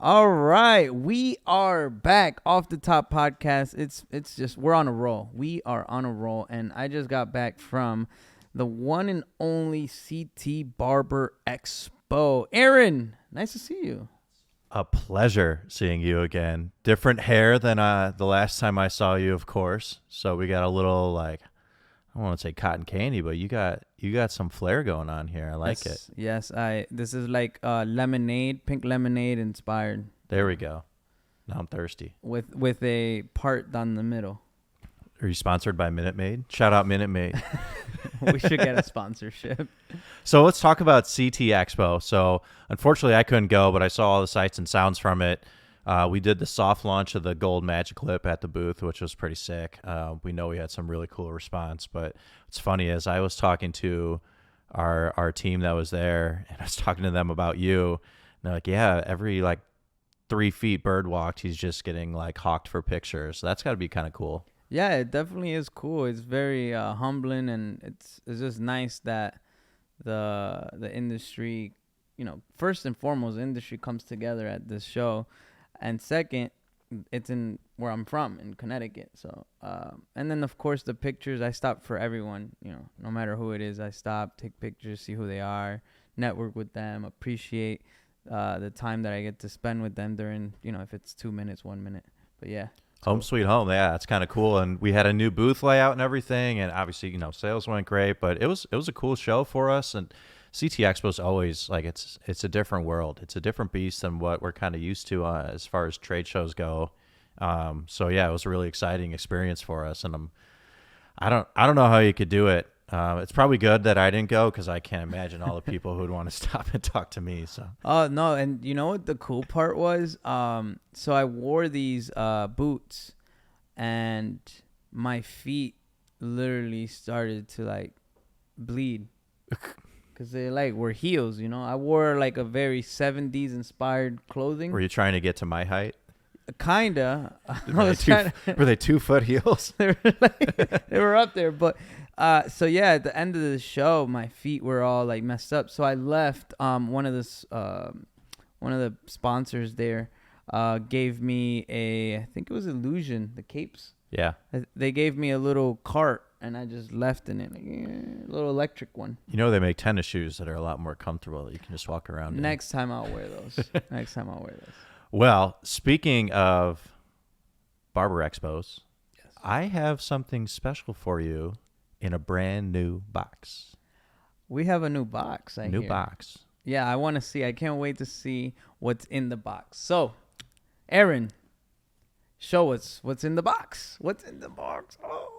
All right, we are back off the top podcast. It's just we're on a roll. We are on a roll, and I just got back from the one and only CT Barber Expo. Aaron, nice to see you. A pleasure seeing you again. Different hair than the last time I saw you, of course. So we got a little like, I don't want to say cotton candy, but you got some flair going on here. I like it. Yes, this is like lemonade, pink lemonade inspired. There we go. Now I'm thirsty. With a part down the middle. Are you sponsored by Minute Maid? Shout out Minute Maid. We should get a sponsorship. So let's talk about CT Expo. So unfortunately I couldn't go, but I saw all the sights and sounds from it. We did the soft launch of the gold magic clip at the booth, which was pretty sick. We know we had some really cool response, but what's funny is I was talking to our team that was there, and I was talking to them about you, and they're like, yeah, every like 3 feet bird walked, he's just getting like hawked for pictures. So that's got to be kind of cool. Yeah, it definitely is cool. It's very humbling, and it's just nice that the industry, first and foremost, the industry comes together at this show. And second, it's in where I'm from, in Connecticut. So, and then of course the pictures. I stop for everyone. No matter who it is, I stop, take pictures, see who they are, network with them, appreciate the time that I get to spend with them during, if it's 2 minutes, 1 minute. But yeah, home sweet home. Yeah, that's kind of cool. And we had a new booth layout and everything. And obviously, sales went great. But it was a cool show for us. And CT Expo is always like it's a different world. It's a different beast than what we're kind of used to as far as trade shows go. So yeah, it was a really exciting experience for us, and I don't know how you could do it. It's probably good that I didn't go because I can't imagine all the people who would want to stop and talk to me. So no, and you know what the cool part was? So I wore these boots, and my feet literally started to like bleed. Because they were heels, I wore like a very 70s inspired clothing. Were you trying to get to my height? Kinda. Were they 2 foot heels? They were up there. But so yeah, at the end of the show, my feet were all like messed up. So I left. One of the sponsors there gave me I think it was Illusion, the capes. Yeah. They gave me a little cart, and I just left in it, like, a little electric one. They make tennis shoes that are a lot more comfortable that you can just walk around in. Next time I'll wear those. Well, speaking of Barber Expos, yes. I have something special for you in a brand new box. We have a new box, New box. Yeah, I want to see. I can't wait to see what's in the box. So, Aaron, show us what's in the box. What's in the box? Oh,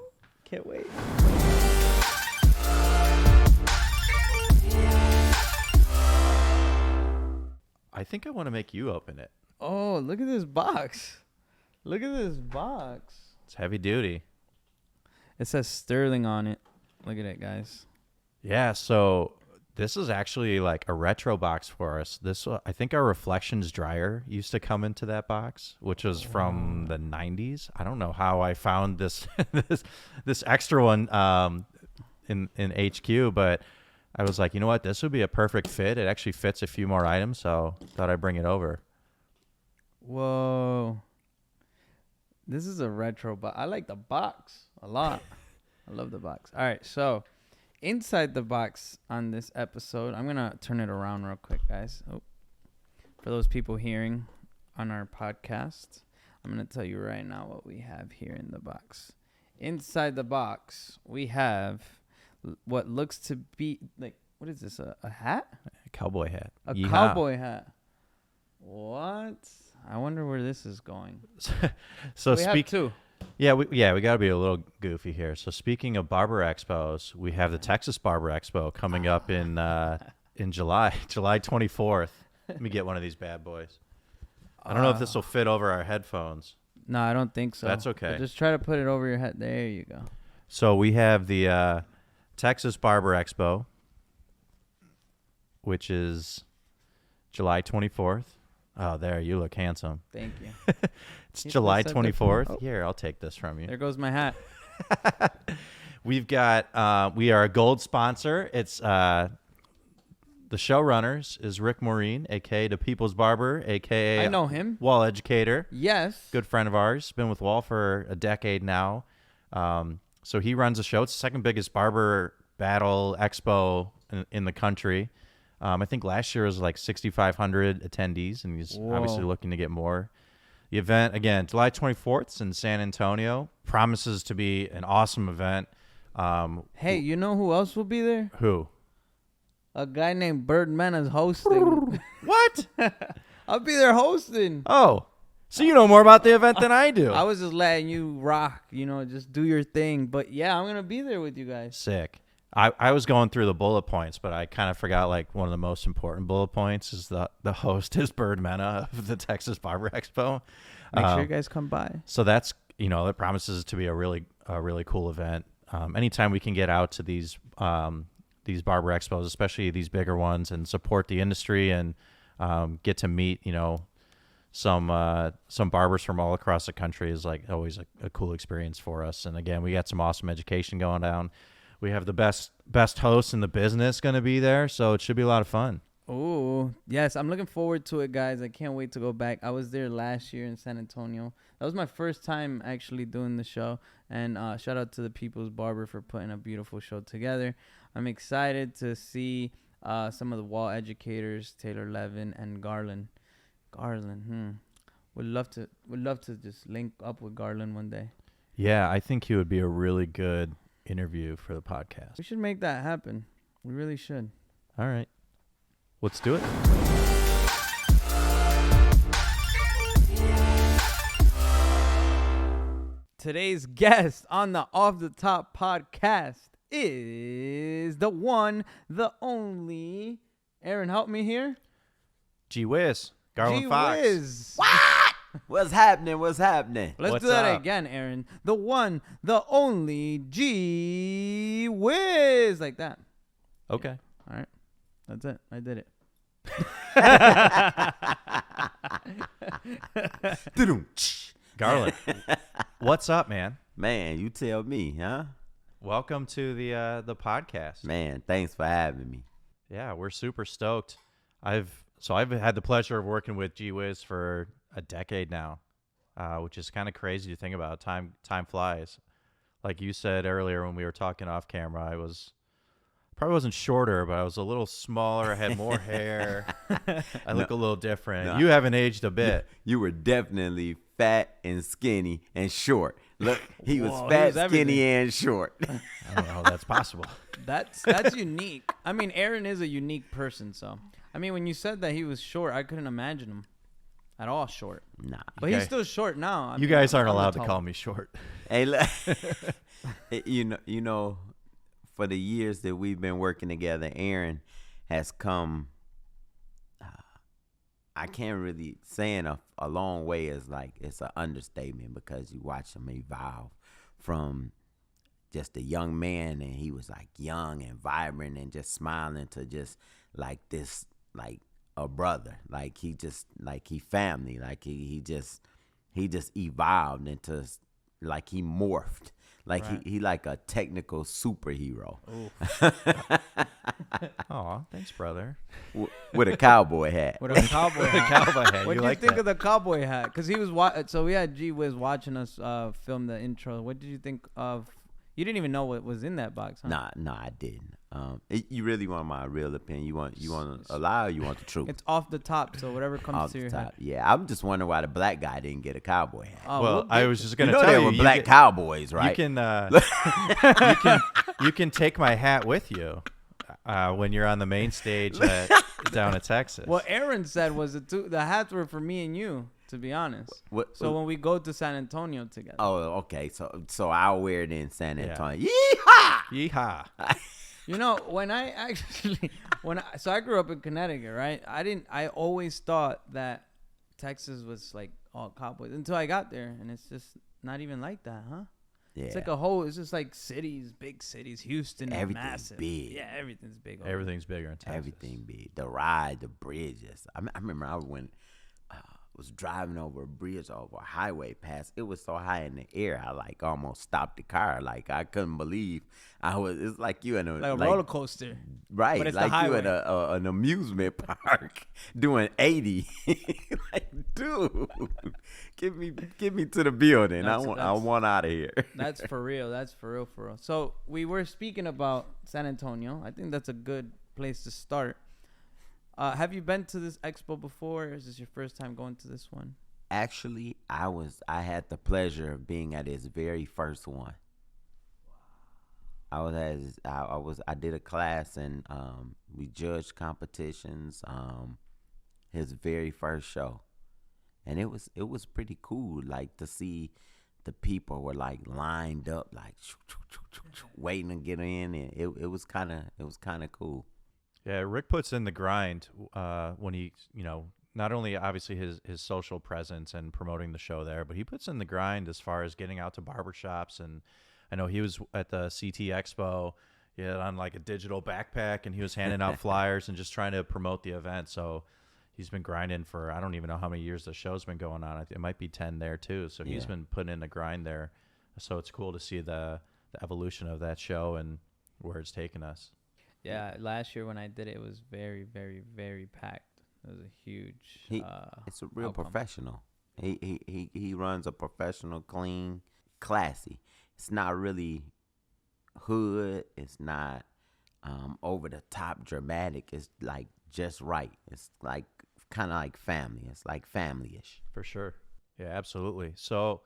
can't wait. I think I want to make you open it. Oh, look at this box. Look at this box. It's heavy duty. It says Sterling on it. Look at it, guys. Yeah, so this is actually like a retro box for us. I think our Reflections dryer used to come into that box, which was from the 90s. I don't know how I found this this extra one in HQ, but I was like, you know what? This would be a perfect fit. It actually fits a few more items, so thought I'd bring it over. Whoa. This is a retro box. I like the box a lot. I love the box. All right, so inside the box on this episode, I'm going to turn it around real quick, guys. Oh. For those people hearing on our podcast, I'm going to tell you right now what we have here in the box. Inside the box, we have what looks to be like, what is this, a hat? A cowboy hat. A Yeehaw. cowboy hat. What? I wonder where this is going. So we have two. Yeah, we got to be a little goofy here. So speaking of Barber Expos, we have the Texas Barber Expo coming up in July 24th. Let me get one of these bad boys. I don't know if this will fit over our headphones. No, I don't think so. That's okay. But just try to put it over your head. There you go. So we have the Texas Barber Expo, which is July 24th. Oh, there, you look handsome. Thank you. It's July 24th. Oh. Here, I'll take this from you. There goes my hat. We've got, we are a gold sponsor. It's the showrunners is Rick Maureen, a.k.a. the People's Barber, a.k.a. I know him. Wahl Educator. Yes. Good friend of ours. Been with Wahl for a decade now. So he runs the show. It's the second biggest barber battle expo in the country. I think last year was like 6,500 attendees, and he's obviously looking to get more. The event, again, July 24th in San Antonio. Promises to be an awesome event. Hey, you know who else will be there? Who? A guy named Birdman is hosting. What? I'll be there hosting. Oh, so you know more about the event than I do. I was just letting you rock, just do your thing. But yeah, I'm going to be there with you guys. Sick. I was going through the bullet points, but I kind of forgot like one of the most important bullet points is the host is Bird Mena of the Texas Barber Expo. Make sure you guys come by. So that's, that promises to be a really cool event. Anytime we can get out to these barber expos, especially these bigger ones, and support the industry and get to meet, some barbers from all across the country is like always a cool experience for us. And again, we got some awesome education going down. We have the best hosts in the business going to be there, so it should be a lot of fun. Oh, yes. I'm looking forward to it, guys. I can't wait to go back. I was there last year in San Antonio. That was my first time actually doing the show. And shout out to the People's Barber for putting a beautiful show together. I'm excited to see some of the Wahl educators, Taylor Levin and Garland. Would love to just link up with Garland one day. Yeah, I think he would be a really good interview for the podcast. We should make that happen. We really should. All right. Let's do it. Today's guest on the Off the Top podcast is the one, the only. Aaron, help me here. G-Whiz. Garland Fox. G-Whiz. What? What's happening? Let's What's do that again, Aaron. The one, the only G-Whiz. Like that. Okay. All right. That's it. I did it. Garland, what's up, man? Man, you tell me, huh? Welcome to the podcast. Man, thanks for having me. Yeah, we're super stoked. I've had the pleasure of working with G-Whiz for a decade now, which is kind of crazy to think about. Time flies. Like you said earlier when we were talking off camera, I probably wasn't shorter, but I was a little smaller. I had more hair. I look a little different. No. You haven't aged a bit. You were definitely fat and skinny and short. Look, he was Whoa, fat, he was everything. skinny, and short. I don't know how that's possible. That's unique. I mean, Aaron is a unique person, so. I mean, when you said that he was short, I couldn't imagine him at all short. Nah. But he's still short now. You guys aren't I'm allowed to tall. call me short. Hey, look. you know, for the years that we've been working together, Aaron has come. I can't really saying a long way is like it's an understatement because you watch him evolve from just a young man and he was like young and vibrant and just smiling to just like this like a brother, like he just like he family, like he just evolved into like he morphed. Like Right. he like a technical superhero Aw, thanks, brother. with a cowboy hat. With a cowboy hat. Cowboy hat. What You did like you think that? of the cowboy hat? Because he was so we had G-Whiz watching us film the intro. What did you think of? You didn't even know what was in that box, huh? Nah, I didn't. You really want my real opinion? You want a lie or you want the truth? It's off the top, so whatever comes Off to the your top. head. Yeah, I'm just wondering why the black guy didn't get a cowboy hat. Oh, Well, we'll I get- was just You gonna know tell there you. were you black can- cowboys, right? You can take my hat with you when you're on the main stage down at Texas. What Aaron said was the hats were for me and you, to be honest. What- So when we go to San Antonio together. Oh, okay. So I'll wear it in San Yeah. Antonio. Yeehaw! Yeehaw. You know, when I actually, so I grew up in Connecticut, right? I always thought that Texas was like all cowboys until I got there, and it's just not even like that, huh? Yeah. It's like it's just like cities, big cities, Houston, is Everything's massive. big. Yeah, everything's big. over Everything's bigger in Texas. Everything big. The ride, the bridges. I remember I was driving over a bridge over a highway pass. It was so high in the air, I like almost stopped the car. Like I couldn't believe I was. It's like you in there. Like a roller coaster. Right, But it's like the you at highway. an amusement park doing 80. Like, dude, get me to the building. I want out of here. That's for real. That's for real, for real. So we were speaking about San Antonio. I think that's a good place to start. Have you been to this expo before? Or is this your first time going to this one? Actually, I had the pleasure of being at his very first one. I did a class and we judged competitions. His very first show, and it was pretty cool. Like to see the people were like lined up, like waiting to get in, and it was kind of cool. Yeah, Rick puts in the grind when he, not only obviously his social presence and promoting the show there, but he puts in the grind as far as getting out to barbershops. And I know he was at the CT Expo, he had on like a digital backpack, and he was handing out flyers and just trying to promote the event. So he's been grinding for, I don't even know how many years the show's been going on. It might be 10 there too. So he's been putting in the grind there. So it's cool to see the evolution of that show and where it's taken us. Yeah, last year when I did it, it was very, very, very packed. It was a huge. It's a real outcome. professional. He runs a professional, clean, classy. It's not really hood. It's not over the top dramatic. It's like just right. It's like kind of like family. It's like family-ish. For sure. Yeah, absolutely. So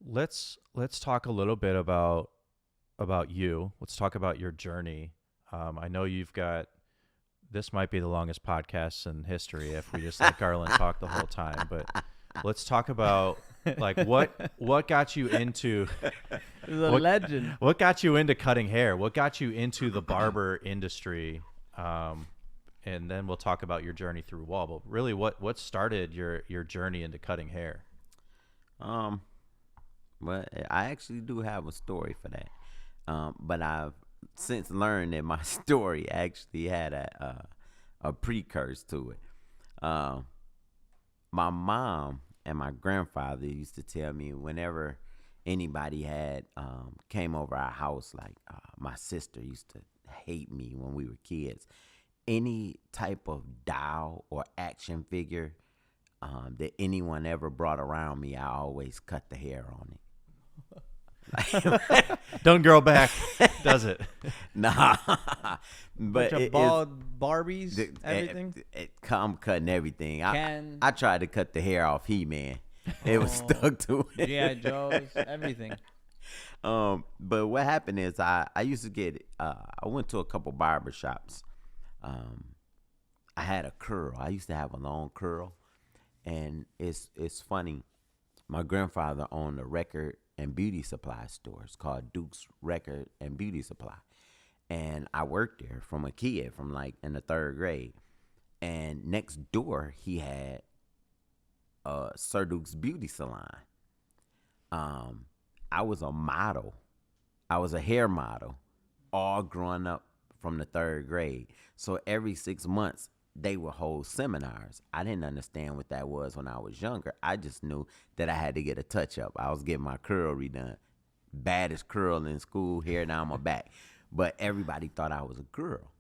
let's talk a little bit about you. Let's talk about your journey. I know you've got, this might be the longest podcast in history if we just let Garland talk the whole time, but let's talk about like what got you into legend. What got you into cutting hair? What got you into the barber industry? And then we'll talk about your journey through Wahl. But really, what started your journey into cutting hair? But I actually do have a story for that. But I've since learned that my story actually had a precursor to it. My mom and my grandfather used to tell me whenever anybody had came over our house, like my sister used to hate me when we were kids. Any type of doll or action figure that anyone ever brought around me, I always cut the hair on it. Don't grow back, does it? Nah, Bunch but of bald Barbies, everything. I'm cutting everything. Can I tried to cut the hair off He-Man. It was stuck to it. G.I. Joe's, everything. But what happened is I used to get I went to a couple barber shops. I had a curl. I used to have a long curl, and it's funny. My grandfather owned a record and beauty supply store. It's called Duke's Record and Beauty Supply. And I worked there from a kid, from like in the 3rd grade. And next door, he had Sir Duke's Beauty Salon. I was a model. I was a hair model, all growing up from the 3rd grade. So every 6 months, they would hold seminars. I didn't understand what that was when I was younger. I just knew that I had to get a touch-up. I was getting my curl redone. Baddest curl in school, hair down my back. But everybody thought I was a girl.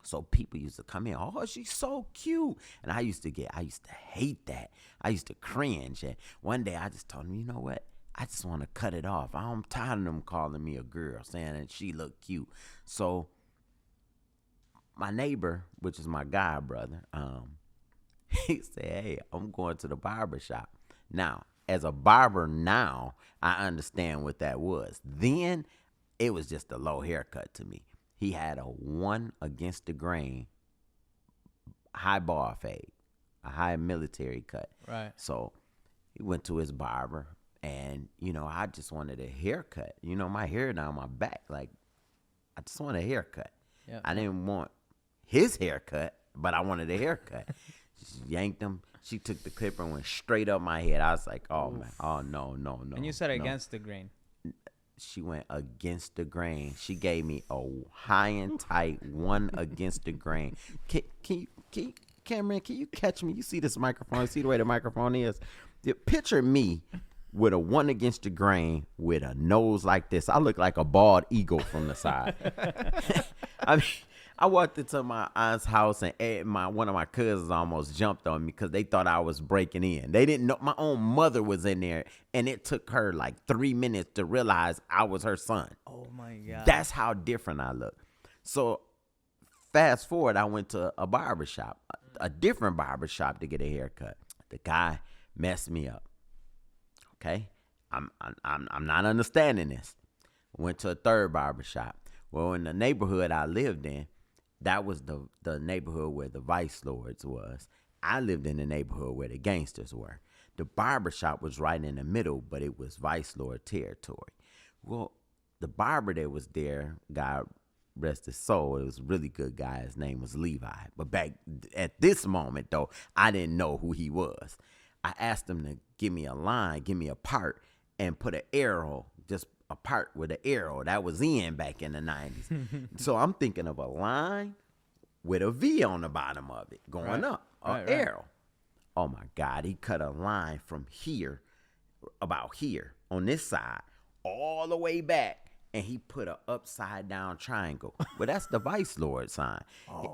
So people used to come in, oh, she's so cute. And I used to hate that. I used to cringe. And one day I just told them, you know what? I just want to cut it off. I'm tired of them calling me a girl, saying that she looked cute. So my neighbor, which is my guy brother, he said, hey, I'm going to the barber shop. Now, as a barber now, I understand what that was. Then it was just a low haircut to me. He had a 1 against the grain, high bar fade, a high military cut. Right. So he went to his barber, and, I just wanted a haircut. My hair down my back. Like, I just want a haircut. Yeah. I didn't want his haircut, but I wanted a haircut. She yanked him. She took the clipper and went straight up my head. I was like, oh, man. Oh, no. And you said against the grain. She went against the grain. She gave me a high and tight 1 against the grain. Cameron, can you catch me? You see this microphone? See the way the microphone is? Picture me with a 1 against the grain with a nose like this. I look like a bald eagle from the side. I walked into my aunt's house and one of my cousins almost jumped on me because they thought I was breaking in. They didn't know my own mother was in there, and it took her like 3 minutes to realize I was her son. Oh my God. That's how different I look. So fast forward, I went to a barbershop, a different barbershop to get a haircut. The guy messed me up. Okay, I'm not understanding this. Went to a third barbershop. Well, in the neighborhood I lived in, that was the neighborhood where the vice lords was. I lived in the neighborhood where the gangsters were. The barbershop was right in the middle, but it was vice lord territory. Well, the barber that was there, God rest his soul, it was a really good guy. His name was Levi. But back at this moment, though, I didn't know who he was. I asked him to give me a line, give me a part, and put an arrow, just a part with an arrow. That was in back in the 90s. So I'm thinking of a line with a V on the bottom of it going up, an arrow. Oh, my God. He cut a line from here, about here, on this side, all the way back. And he put an upside down triangle. Well, that's the vice lord sign.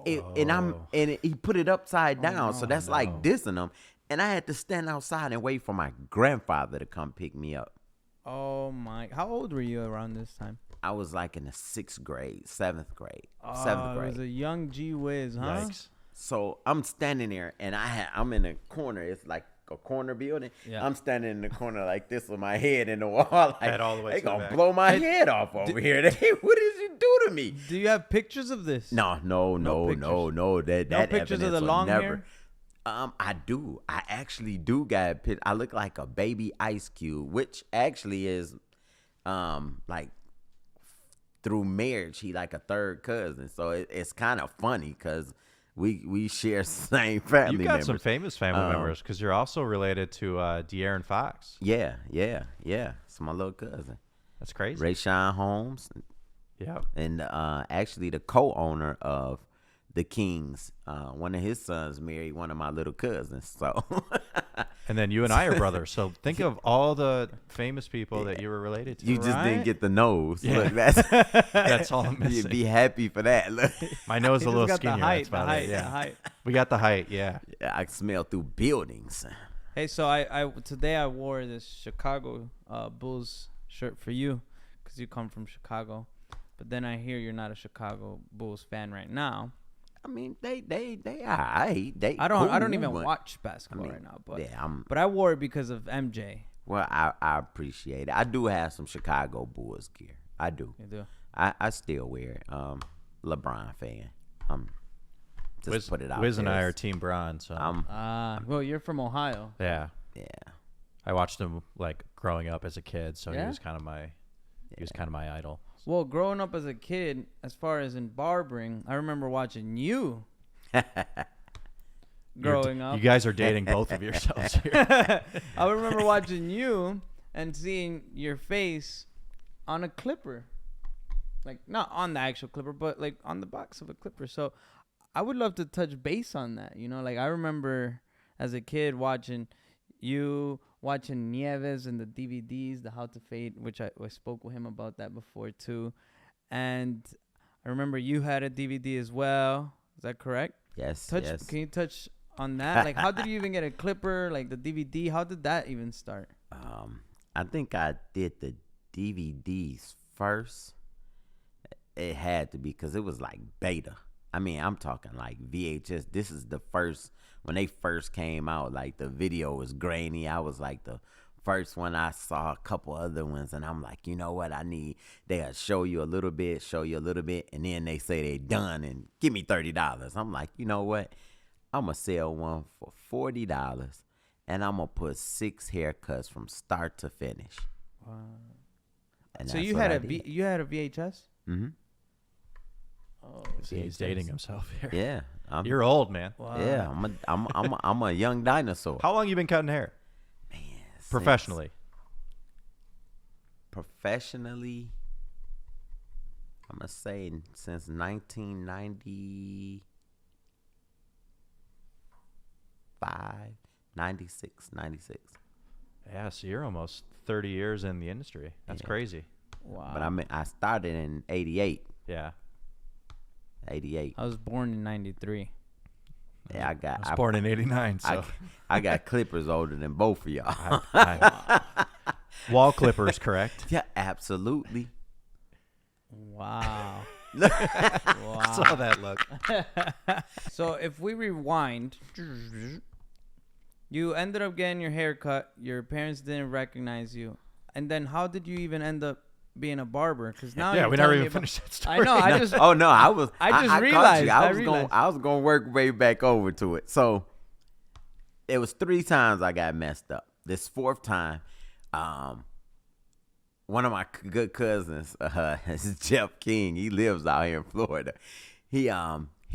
And he put it upside down. So that's like dissing him. And I had to stand outside and wait for my grandfather to come pick me up. Oh my! How old were you around this time? I was like in the 6th grade, 7th grade, Oh, 7th grade. it was a young G-Whiz, huh? Yikes. So I'm standing there, and I'm in a corner. It's like a corner building. Yeah. I'm standing in the corner like this with my head in the wall. Like, Head all the way they to the gonna back. blow my head off over here. What did you do to me? Do you have pictures of this? No. pictures. That Pictures of evidence the will long never. hair? I do. I actually do got a picture. I look like a baby Ice Cube, which actually is, like through marriage, he like a third cousin. So it's kind of funny because we share same family You got members. some famous family members because you're also related to De'Aaron Fox. Yeah. It's my little cousin, That's crazy. Rayshawn Holmes, Yeah. and actually the co-owner of the Kings. One of his sons married one of my little cousins. So, And then you and I are brothers. So think of all the famous people that you were related to. you just didn't Right? get the nose. Yeah. Look, that's That's all I'm you'd missing. be happy for that. Look, My nose is He a just little got skinnier. the height, That's about it. Yeah. the height. We got the height. Yeah. I smell through buildings. Hey, so I today I wore this Chicago Bulls shirt for you because you come from Chicago, but then I hear you're not a Chicago Bulls fan right now. I mean, they all right. I don't cool, even but- watch basketball I mean, right now, but yeah, but I wore it because of MJ. Well, I appreciate it. I do have some Chicago Bulls gear. I do. You do. I still wear it. LeBron fan. Just put it out Wiz and there. I are Team Bron. So Well, you're from Ohio. yeah, Yeah. I watched him like growing up as a kid. So Yeah? he was kind of my idol. Well, growing up as a kid, as far as in barbering, I remember watching you growing up. You guys are dating both of yourselves here. I remember watching you and seeing your face on a clipper. Like, not on the actual clipper, but like on the box of a clipper. So I would love to touch base on that. You know, like I remember as a kid watching you, watching Nieves and the DVDs, the How to Fade, which I spoke with him about that before too. And I remember you had a DVD as well. Is that correct? Yes. Can you touch on that? Like, how did you even get a clipper? Like the DVD, how did that even start? I think I did the DVDs first. It had to be because it was like beta. I mean, I'm talking like VHS. This is the first, when they first came out, like the video was grainy. I was like the first one. I saw a couple other ones, and I'm like, you know what I need? They'll show you a little bit, and then they say they done and give me $30. I'm like, you know what? I'm going to sell one for $40, and I'm going to put 6 haircuts from start to finish. Wow. And So that's you what had I a did. you had a VHS? Mm-hmm. Oh, See, he's dating himself here. Yeah. You're old, man. wow. Yeah, I'm a young dinosaur. How long you been cutting hair? Man, Professionally. Professionally, I'm gonna say since 1995, 96. Yeah, so you're almost 30 years in the industry. That's Yeah. crazy. Wow. But I started in '88. Yeah. 88. I was born in '93. Yeah, I was born in '89, so I got clippers older than both of y'all. Wall clippers, correct? Yeah, absolutely. Wow. I saw that look. So if we rewind, you ended up getting your hair cut. Your parents didn't recognize you, and then how did you even end up being a barber? Because now Yeah, we never even finished that story. I know. I just. Oh no, I just caught realized. you. I was gonna work way back over to it. So it was 3 times I got messed up. This 4th time, one of my good cousins, is Jeff King. He lives out here in Florida. He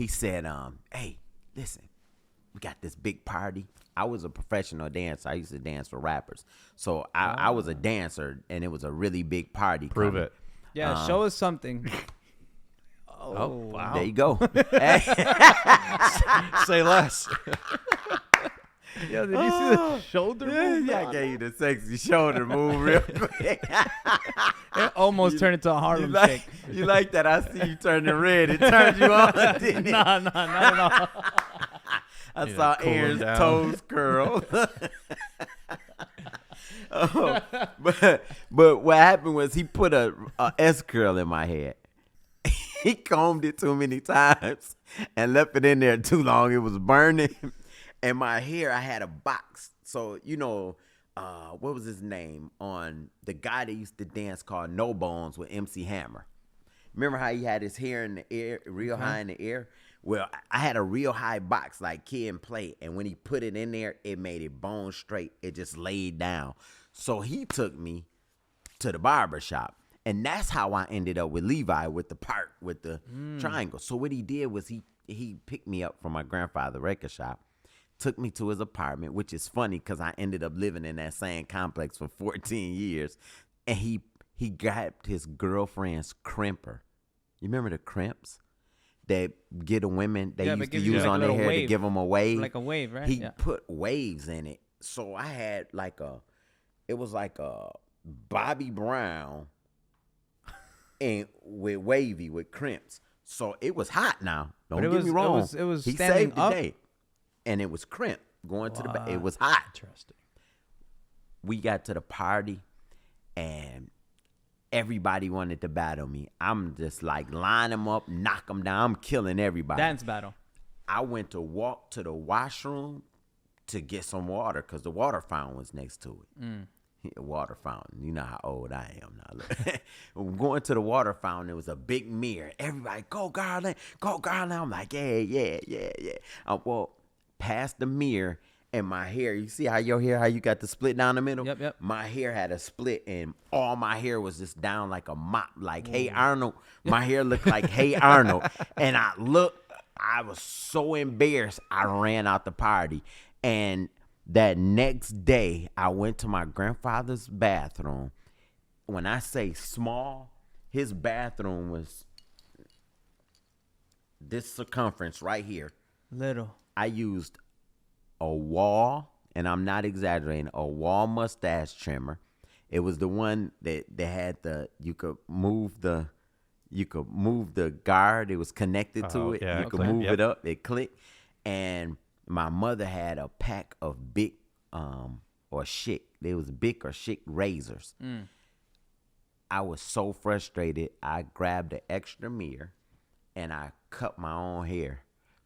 said, "Hey, listen, we got this big party." I was a professional dancer. I used to dance for rappers, so I was a dancer, and it was a really big party. Prove it. Yeah, show us something. Oh, wow. There you go. Say less. Yo, did you see the shoulder move? Yeah, I gave you the sexy shoulder move real quick. It almost turned into a Harlem shake. You like that? I see you turning red. It turned you on, didn't it? Nah, not at all. I saw cool him Aaron's down. toes curl. But what happened was he put a S curl in my head. He combed it too many times and left it in there too long. It was burning. And my hair, I had a box. So, what was his name on the guy that used to dance called No Bones with MC Hammer? Remember how he had his hair in the air, real high in the air? Well, I had a real high box like Kid and Play. And when he put it in there, it made it bone straight. It just laid down. So he took me to the barber shop. And that's how I ended up with Levi with the part with the triangle. So what he did was he picked me up from my grandfather's record shop, took me to his apartment, which is funny because I ended up living in that same complex for 14 years. And he grabbed his girlfriend's crimper. You remember the crimps that get the women they used to use on their hair to give them a wave? Like a wave, right? He put waves in it. So I had it was like a Bobby Brown and with wavy with crimps. So it was hot now. Don't get me wrong. It was he standing saved the up. day. And it was crimp going to the back. It was hot. Interesting. We got to the party and everybody wanted to battle me. I'm just like line them up, knock them down. I'm killing everybody. Dance battle. I went to walk to the washroom to get some water because the water fountain was next to it. Water fountain. You know how old I am now. Going to the water fountain, it was a big mirror. Everybody, go Garland, go Garland. I'm like, yeah. I walked past the mirror and my hair, you see how your hair, how you got the split down the middle? Yep. My hair had a split and all my hair was just down like a mop, like Hey Arnold. My hair looked like Hey Arnold. And I was so embarrassed, I ran out the party. And that next day, I went to my grandfather's bathroom. When I say small, his bathroom was this circumference right here. Little. I used a Wahl, and I'm not exaggerating, a Wahl mustache trimmer. It was the one that had you could move the guard. It was connected to it. Yeah, you could move it up. It clicked. And my mother had a pack of big or Schick. They was big or Schick razors. I was so frustrated. I grabbed an extra mirror and I cut my own hair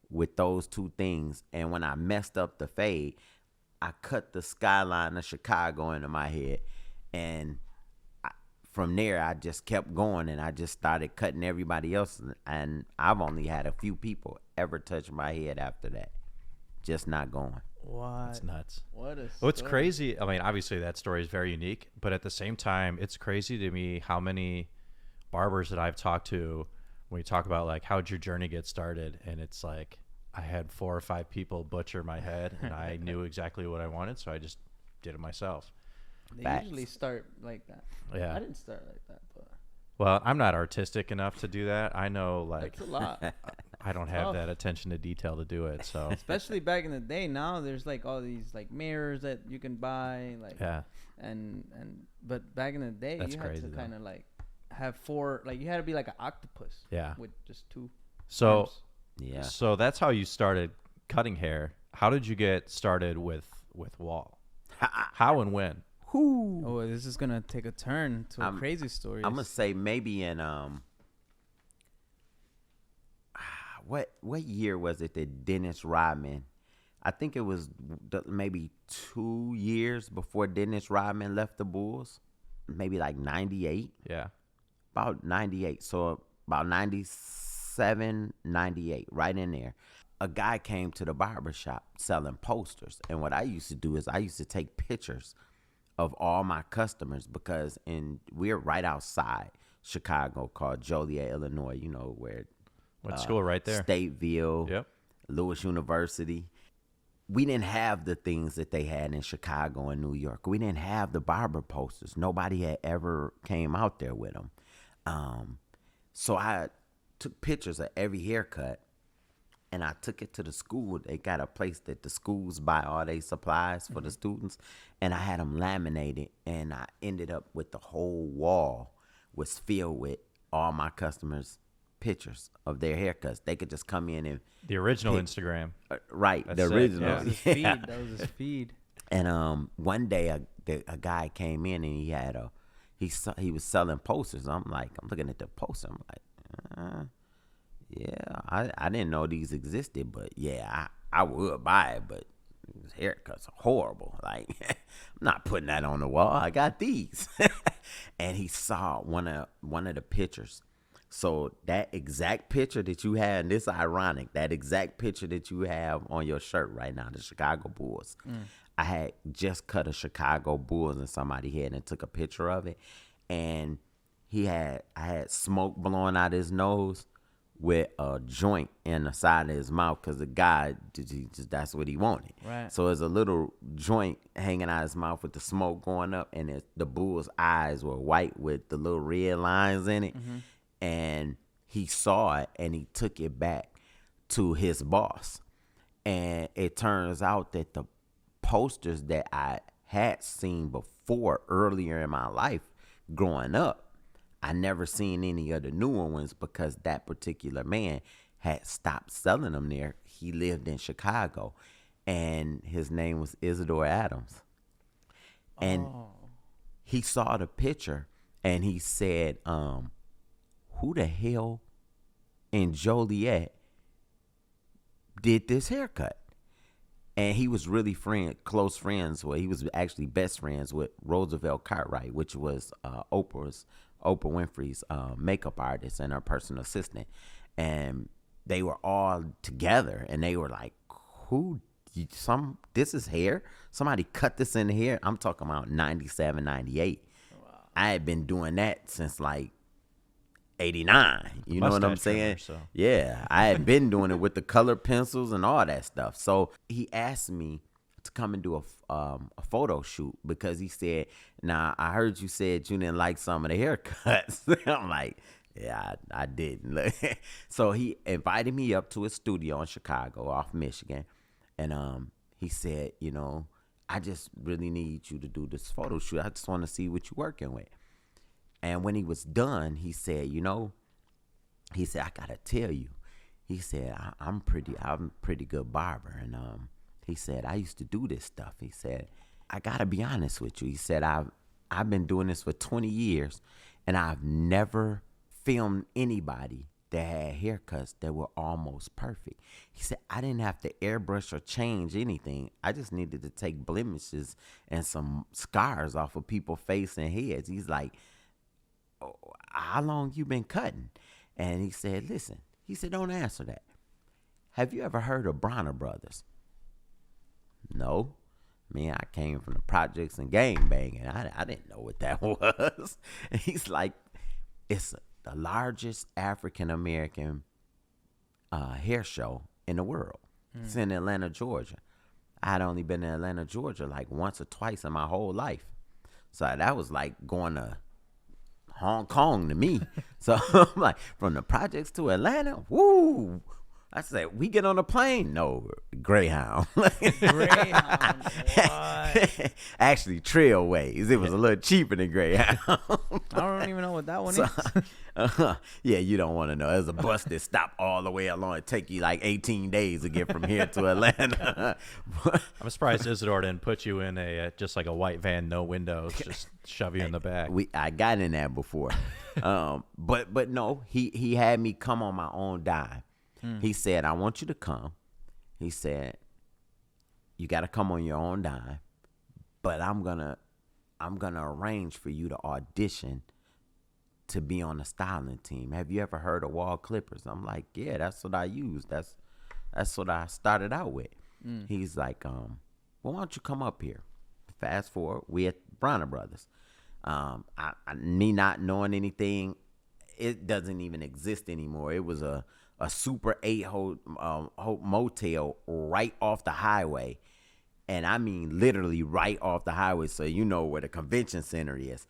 with those 2 things. And when I messed up the fade, I cut the skyline of Chicago into my head. And from there, I just kept going and I just started cutting everybody else. And I've only had a few people ever touch my head after that. Just not going. What? That's nuts. What is? What's crazy? I mean, obviously that story is very unique, but at the same time, it's crazy to me how many barbers that I've talked to when we talk about like how'd your journey get started, and it's like I had 4 or 5 people butcher my head, and I knew exactly what I wanted, so I just did it myself. They Facts. usually start like that. Yeah. I didn't start like that, but Well, I'm not artistic enough to do that. I know, like, that's a lot. I don't have tough. that attention to detail to do it. So Especially back in the day. Now there's like all these like mirrors that you can buy, like yeah, but back in the day That's you had crazy, to though. kind of like have 4, like you had to be like an octopus. Yeah. With just 2. So, Yeah. so that's how you started cutting hair. How did you get started with Wahl? How and when? Whoo. Oh, this is gonna take a turn to a crazy story. I'm gonna say maybe in what year was it that Dennis Rodman? I think it was maybe 2 years before Dennis Rodman left the Bulls. Maybe like 98. Yeah. About 98. So about 97, 98, right in there. A guy came to the barber shop selling posters. And what I used to do is I used to take pictures of all my customers because we're right outside Chicago called Joliet, Illinois, you know, where What school right there? Stateville, Yep. Lewis University. We didn't have the things that they had in Chicago and New York. We didn't have the barber posters. Nobody had ever came out there with them. So I took pictures of every haircut, and I took it to the school. They got a place that the schools buy all their supplies for the students, and I had them laminated, and I ended up with the whole wall was filled with all my customers' pictures of their haircuts. They could just come in and The original Instagram. right, That's the it, original. yeah. That was his feed. That was his feed. And one day a guy came in and he had he was selling posters. I'm looking at the poster. I'm like, yeah, I didn't know these existed, but yeah, I would buy it, but his haircuts are horrible. Like, I'm not putting that on the wall. I got these. And he saw one of the pictures. So that exact picture that you had, and this is ironic, that exact picture that you have on your shirt right now, the Chicago Bulls. I had just cut a Chicago Bulls and somebody had and took a picture of it. And I had smoke blowing out his nose with a joint in the side of his mouth because the guy, that's what he wanted. Right. So there's a little joint hanging out his mouth with the smoke going up, and the bull's eyes were white with the little red lines in it. Mm-hmm. And he saw it, and he took it back to his boss. And it turns out that the posters that I had seen before earlier in my life growing up, I never seen any of the newer ones because that particular man had stopped selling them there. He lived in Chicago, and his name was Isidore Adams. And he saw the picture, and he said, who the hell in Joliet did this haircut? And he was really close friends with, he was actually best friends with Roosevelt Cartwright, which was Oprah Winfrey's makeup artist and her personal assistant. And they were all together, and they were like, this is hair? Somebody cut this in the hair? I'm talking about 97, 98. Wow. I had been doing that since like 89. You know what I'm saying? Yeah, I had been doing it with the color pencils and all that stuff. So he asked me to come and do a photo shoot because he said, "Now I heard you said you didn't like some of the haircuts." I'm like, "Yeah, I didn't." So he invited me up to his studio in Chicago, off Michigan, and he said, "You know, I just really need you to do this photo shoot. I just want to see what you're working with." And when he was done, he said, he said, "I gotta tell you," he said, I'm pretty good barber. And he said, "I used to do this stuff." He said, "I gotta be honest with you." He said, I've been doing this for 20 years, and I've never filmed anybody that had haircuts that were almost perfect. He said, "I didn't have to airbrush or change anything. I just needed to take blemishes and some scars off of people's face and heads." He's like, "How long you been cutting?" And he said, "Listen," he said, "don't answer that. Have you ever heard of Bronner Brothers?" "No. Man, I came from the projects and gang banging. I didn't know what that was." And he's like, "It's the largest African-American hair show in the world. It's in Atlanta, Georgia. I had only been in Atlanta, Georgia like once or twice in my whole life. So that was like going to Hong Kong to me." So I'm like, from the projects to Atlanta, woo, I said, we get on a plane? No, Greyhound. Greyhound. What? Actually, Trailways. It was a little cheaper than Greyhound. I don't even know what that one So, is. yeah, you don't want to know. There's a bus that stop all the way along. It take you like 18 days to get from here to Atlanta. I'm surprised Isidore didn't put you in a just like a white van, no windows, just shove you in the back. I got in that before. But no, he had me come on my own dime. He said, I want you to come. He said, you got to come on your own dime, but I'm gonna arrange for you to audition to be on the styling team. Have you ever heard of Wahl Clippers? I'm like, yeah, that's what I use. That's what I started out with. He's like, well, why don't you come up here? Fast forward, we at Bronner Brothers. Me not knowing anything, it doesn't even exist anymore. It was a Super 8 motel right off the highway. And I mean literally right off the highway. So you know where the convention center is.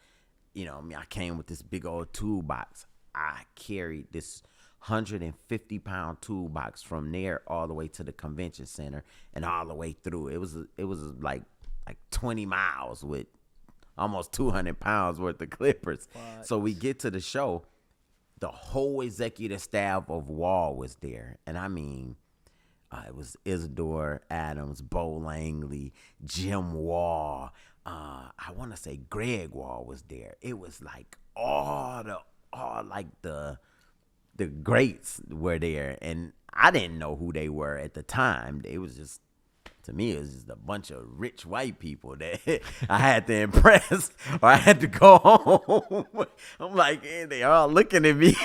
You know, I came with this big old toolbox. I carried this 150-pound toolbox from there all the way to the convention center and all the way through. It was like 20 miles with almost 200 pounds worth of clippers. What? So we get to the show. The whole executive staff of Wahl was there. And I mean, it was Isidore Adams, Bo Langley, Jim Wahl. I want to say Greg Wahl was there. It was like all the greats were there. And I didn't know who they were at the time. It was just, to me, it was just a bunch of rich white people that I had to impress or I had to go home. I'm like, hey, they all looking at me.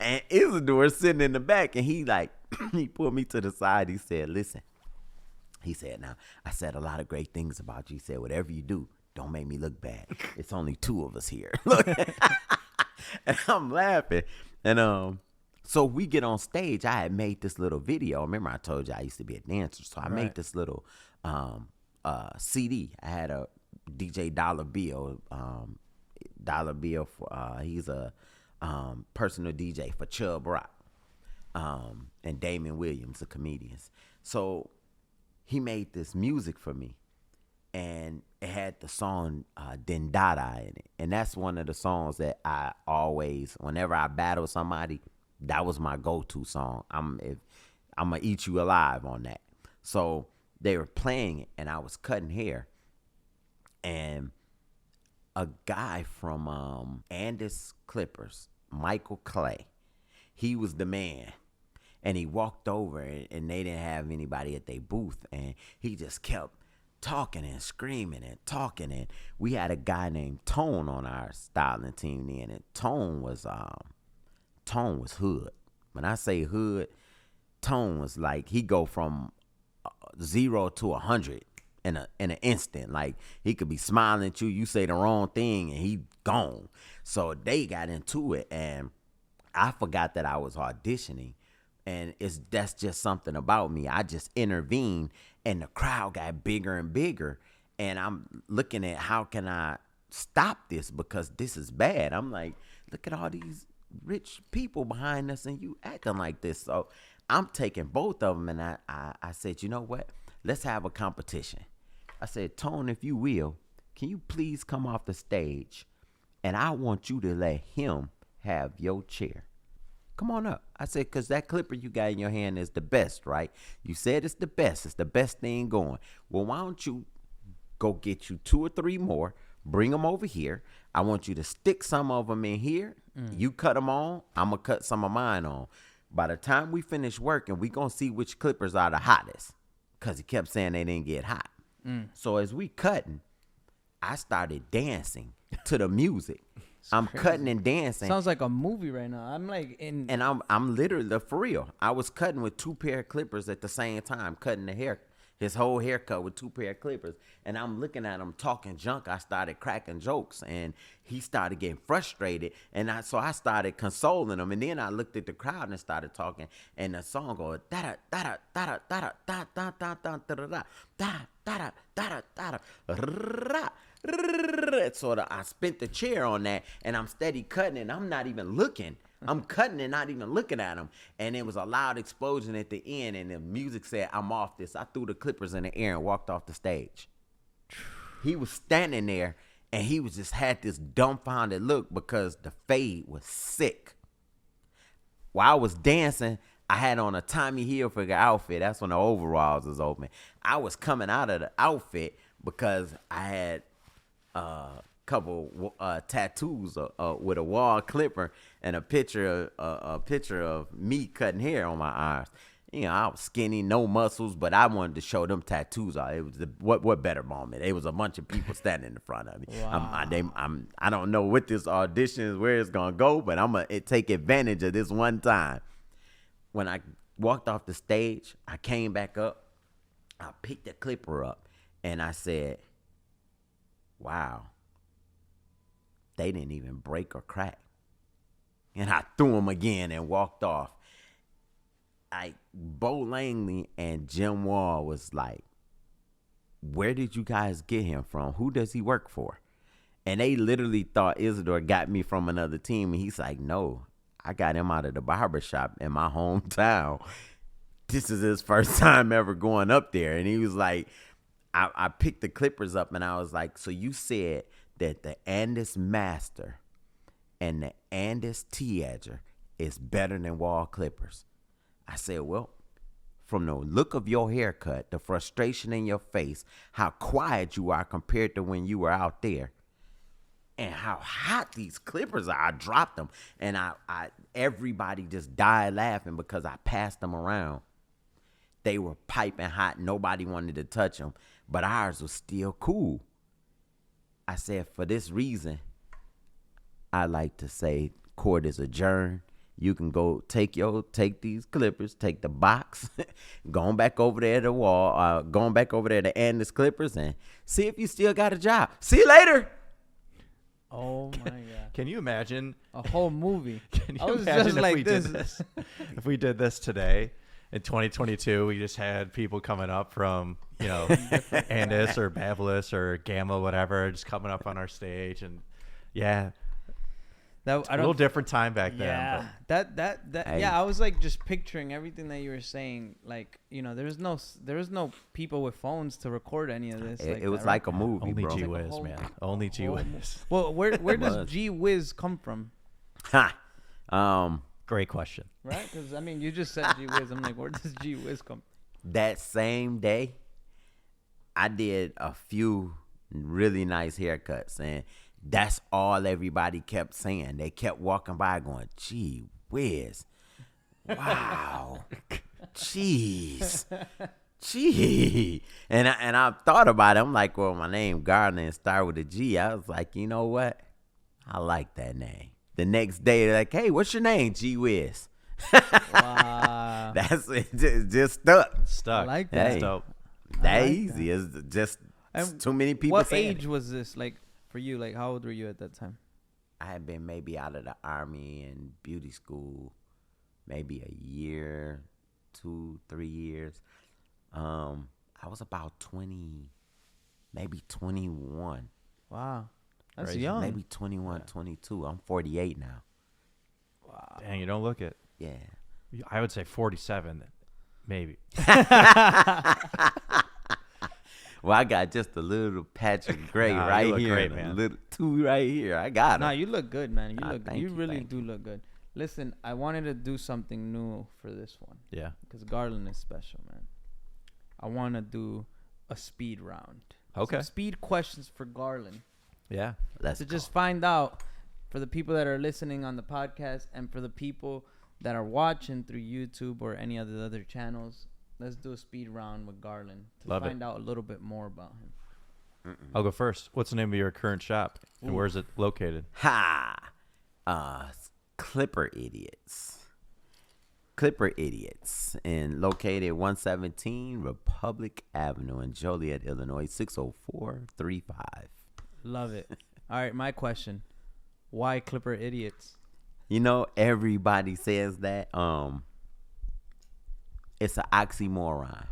And Isidore sitting in the back, and he pulled me to the side. He said, listen. He said, now, I said a lot of great things about you. He said, whatever you do, don't make me look bad. It's only two of us here. And I'm laughing. And so we get on stage. I had made this little video. Remember I told you I used to be a dancer. So I made this little CD. I had a DJ Dollar Bill. He's a personal DJ for Chubb Rock. And Damon Williams, the comedians. So he made this music for me. And it had the song Dendada in it. And that's one of the songs that I always, whenever I battle somebody, that was my go-to song. I'm gonna eat you alive on that. So they were playing it, and I was cutting hair, and a guy from Andis Clippers, Michael Clay, he was the man, and he walked over, and they didn't have anybody at their booth, and he just kept talking and screaming and talking, and we had a guy named Tone on our styling team then, and Tone was hood. When I say hood, Tone was like, he go from 0 to 100 in an instant. Like, he could be smiling at you, you say the wrong thing, and he gone. So they got into it, and I forgot that I was auditioning, and that's just something about me. I just intervened, and the crowd got bigger and bigger, and I'm looking at how can I stop this, because this is bad. I'm like, look at all these rich people behind us and you acting like this. So I'm taking both of them, and I said, you know what? Let's have a competition. I said, Tone, if you will, can you please come off the stage, and I want you to let him have your chair. Come on up. I said, because that clipper you got in your hand is the best, right? You said it's the best. It's the best thing going. Well, why don't you go get you 2 or 3 more, bring them over here. I want you to stick some of them in here. You cut them on. I'm going to cut some of mine on. By the time we finish working, we going to see which clippers are the hottest, because he kept saying they didn't get hot. So as we cutting, I started dancing to the music. I'm crazy. Cutting and dancing. Sounds like a movie right now. I'm like in, and I'm literally, for real. I was cutting with 2 pair of clippers at the same time, cutting the hair, his whole haircut with 2 pair of clippers. And I'm looking at him talking junk. I started cracking jokes, and he started getting frustrated. And so I started consoling him. And then I looked at the crowd and started talking. And the song goes da da da da da da da da da da da da da da da da. So I spent the chair on that, and I'm steady cutting, and I'm not even looking. I'm cutting and not even looking at him. And it was a loud explosion at the end, and the music said, I'm off this. I threw the clippers in the air and walked off the stage. He was standing there, and he was just had this dumbfounded look because the fade was sick. While I was dancing, I had on a Tommy Hilfiger outfit. That's when the overalls was open. I was coming out of the outfit because I had couple tattoos with a wall clipper and a picture of me cutting hair on my arms. You know, I was skinny, no muscles, but I wanted to show them tattoos. It was what better moment? It was a bunch of people standing in front of me. Wow. I don't know what this audition is, where it's gonna go, but I'm gonna take advantage of this one time. When I walked off the stage, I came back up, I picked the clipper up, and I said, "Wow, they didn't even break or crack." And I threw them again and walked off. Bo Langley and Jim Wahl was like, "Where did you guys get him from? Who does he work for?" And they literally thought Isidore got me from another team. And he's like, "No, I got him out of the barber shop in my hometown. This is his first time ever going up there." And he was like, I picked the clippers up and I was like, "So you said that the Andis Master and the Andis T-Edger is better than Wahl clippers?" I said, "Well, from the look of your haircut, the frustration in your face, how quiet you are compared to when you were out there, and how hot these clippers are." I dropped them, and everybody just died laughing because I passed them around. They were piping hot. Nobody wanted to touch them, but ours was still cool. I said, "For this reason, I like to say court is adjourned. You can go take these clippers, take the box, going back over there to Wahl, going back over there to Andis Clippers, and see if you still got a job. See you later." Oh my God! Can you imagine a whole movie? Can you imagine if we did this? If we did this today in 2022, we just had people coming up from, you know, Andis or Babyliss or Gamma, whatever, just coming up on our stage, and yeah. A little different time back then. Yeah, that Hey. yeah. I was like just picturing everything that you were saying. Like, you know, there was no people with phones to record any of this. It was like a movie, Only bro. G-Whiz, Like man. Only G-Whiz. Well, where does G-Whiz come from? Great question. Right? Because I mean, you just said G-Whiz. I'm like, where does G-Whiz come? That same day, I did a few really nice haircuts, and that's all everybody kept saying. They kept walking by going, "Gee whiz. Wow. Jeez. Gee." And I thought about it. I'm like, well, my name Garland and start with a G. I was like, you know what? I like that name. The next day, they're like, "Hey, what's your name?" "G-Whiz." Wow. That's it. Just stuck. Stuck. I like that. That's Hey. dope. That like easy. It's just And too many people What saying age was this? Like for you? Like how old were you at that time? I had been maybe out of the army and beauty school maybe a year, 2, 3 years. I was about 20, maybe 21. Wow, that's Crazy. young. Maybe 21, 22. I'm 48 now. Wow. Dang, you don't look it. Yeah. I would say 47, maybe. Well, I got just a little patch of gray Nah, you right look here, great, and a man. little 2 right here. I got Nah, it. you look good, man. You look. thank You you, really thank do look good. Listen, I wanted to do something new for this one Yeah. because Garland is special, man. I want to do a speed round. Okay. Some speed questions for Garland Yeah. Let's to go. just find out for the people that are listening on the podcast and for the people that are watching through YouTube or any of the other channels. Let's do a speed round with Garland to Love it. find out a little bit more about him. I'll go first. What's the name of your current shop, and where is it located? Clipper Idiots. Clipper Idiots, and located 117 Republic Avenue in Joliet, Illinois, 60435. Love it. All right, my question. Why Clipper Idiots? You know, everybody says that. It's an oxymoron.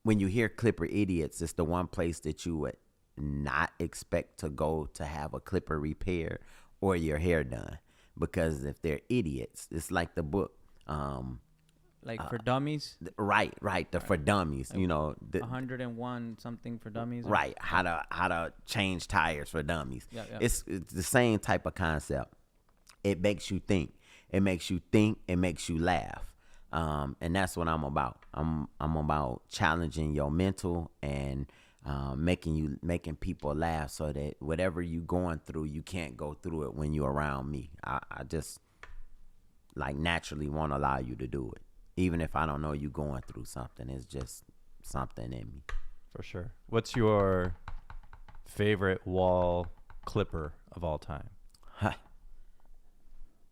When you hear Clipper Idiots, it's the one place that you would not expect to go to have a clipper repaired or your hair done. because if they're idiots, it's like the book. Like for dummies, Right. The for dummies, you know, 101 something for dummies. right. How to change tires for dummies. Yeah. It's the same type of concept. It makes you think. It makes you think. It makes you laugh. And that's what I'm about. I'm about challenging your mental and making people laugh, so that whatever you going through, you can't go through it when you're around me. I just like naturally want to allow you to do it. Even if I don't know you going through something, it's just something in me. For sure. What's your favorite Wahl clipper of all time?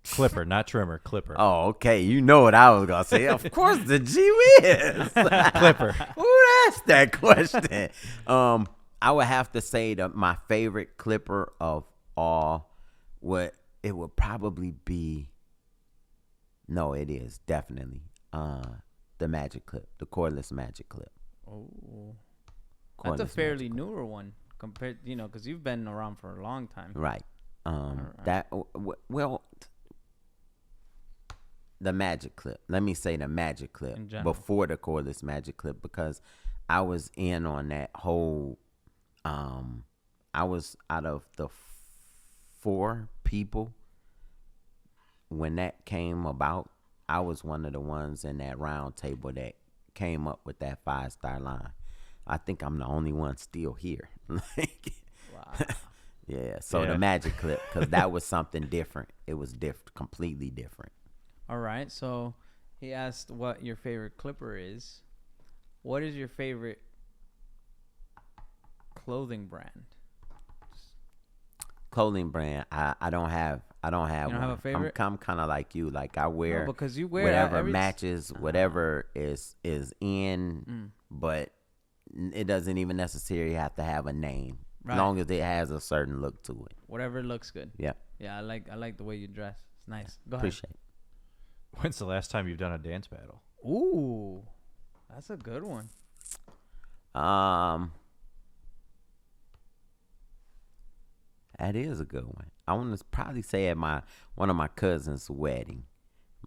Clipper, not trimmer. Clipper. Oh, okay. You know what I was gonna say. Of course, the G-Whiz. Clipper. Who asked that question? I would have to say that my favorite clipper of all, would probably be. No, it is definitely the magic clip, the cordless magic clip. Oh, that's a fairly newer one compared, because you've been around for a long time. Right. Right. That well, the magic clip. Let me say the magic clip before the cordless magic clip, because I was in on that whole. I was out of the 4 people when that came about. I was one of the ones in that round table that came up with that 5-star line. I think I'm the only one still here. Wow. Yeah. So the magic clip, because that was something different. It was completely different. All right. So he asked what your favorite clipper is. What is your favorite clothing brand? Clothing brand. I don't have. You don't one. have a favorite? I'm kind of like you. Like I wear. No, because you wear whatever matches, whatever is in, but it doesn't even necessarily have to have a name. Right. As long as it has a certain look to it. Whatever looks good. Yeah. Yeah, I like the way you dress. It's nice. Go Appreciate ahead. When's the last time you've done a dance battle? Ooh, that's a good one. That is a good one. I want to probably say at one of my cousin's wedding.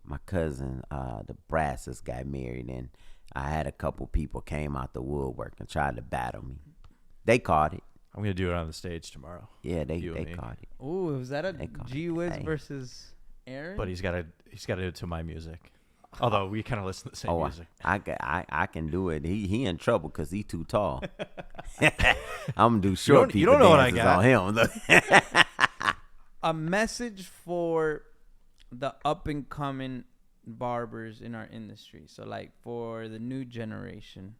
My cousin, the Brasses, got married, and I had a couple people came out the woodwork and tried to battle me. They caught it. I'm gonna do it on the stage tomorrow. Yeah, they caught it. Ooh, was that a G-Whiz Hey. versus Aaron? But he's gotta do it to my music. Although we kind of listen to the same music. I can do it. He in trouble because he too tall. I'm gonna do short people. You don't know what I dances got. on him. A message for the up and coming barbers in our industry. So like for the new generation,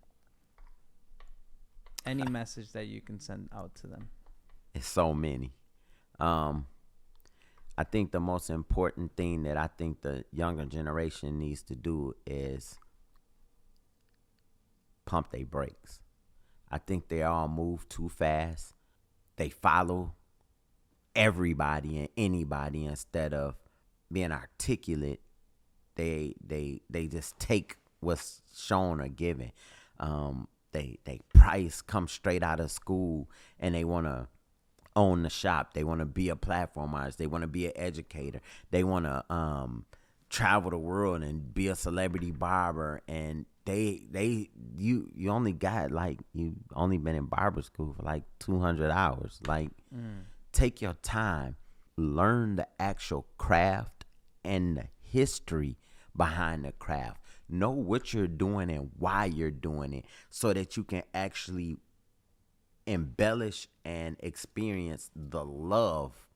any message that you can send out to them. It's so many. I think the most important thing that I think the younger generation needs to do is pump their brakes. I think they all move too fast. They follow everybody and anybody instead of being articulate. They just take what's shown or given. They price come straight out of school, and they want to own the shop. They want to be a platform artist. They want to be an educator. They want to travel the world and be a celebrity barber. And you only got you only been in barber school for like 200 hours. Take your time, learn the actual craft and the history behind the craft. Know what you're doing and why you're doing it, so that you can actually embellish and experience the love